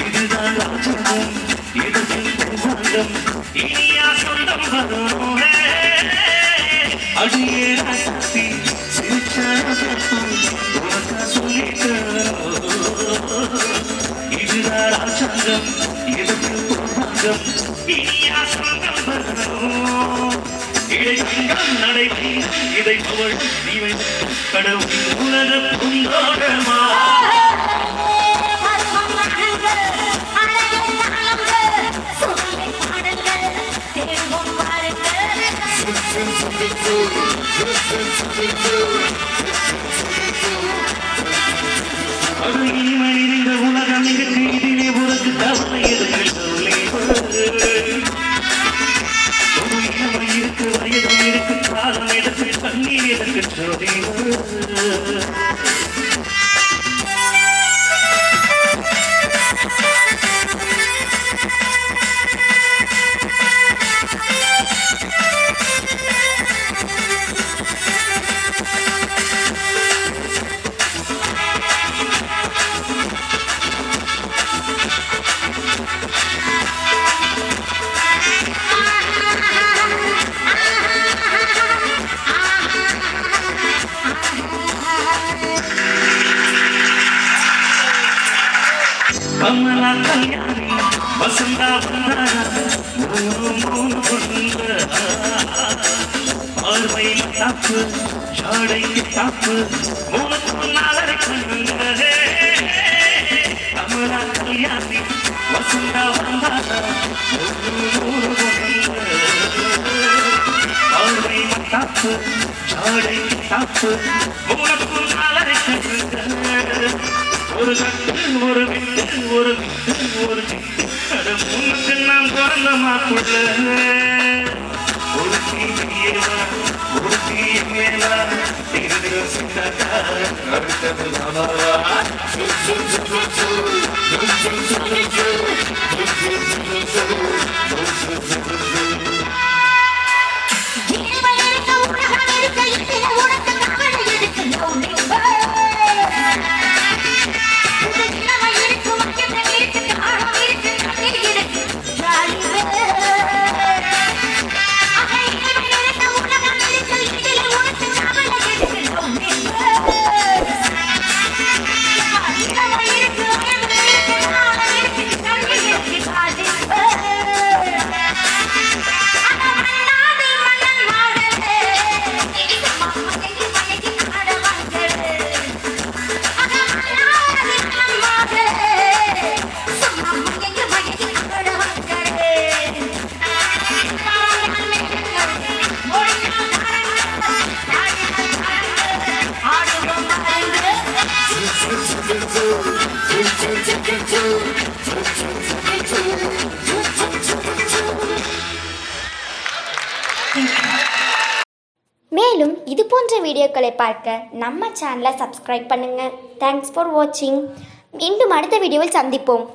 இதுதான் ராஜகம், இதற்கு சொந்தம், இனியா சொந்தம் வரும். அடியே ராசாத்தி உனக்கா சொல்லிட்டு இதுதான் ராஜகம், இதற்கு சொந்தம், இனியா சொந்தம் வரும். இடையங்கம் நடைபெறி இதை அவள் நீவை கடவுள் உலக புந்தோடமா அது இனிமனிந்த உலகம் இருக்கு, இதிலே உனக்கு கவலை இருக்கு, வயதும் இருக்கு, காலம் எடுத்து தண்ணீர் எதற்கு சொல்லி கமலா கல்யாணி வசந்தா பார்வை தாப்பு சாடை தாப்பு மூணு நாளரை கண்ணுங்க. கமலா கல்யாணி வசந்தா பார்வை தாப்பு சாடை தாப்பு மூணு நாளரை கண்ணுங்க. ஒரு கட்டு ஒரு விட்டு ஒரு விட்டு ஒரு முன்னுக்கு நாம் பிறந்த மாக்குள்ள ஒரு தீயவா ஒரு தீயவா அடுத்தது மேலும் இது போன்ற வீடியோக்களை பார்க்க நம்ம சேனலை சப்ஸ்கிரைப் பண்ணுங்கள். தேங்க்ஸ் ஃபார் வாட்சிங். மீண்டும் அடுத்த வீடியோவில் சந்திப்போம்.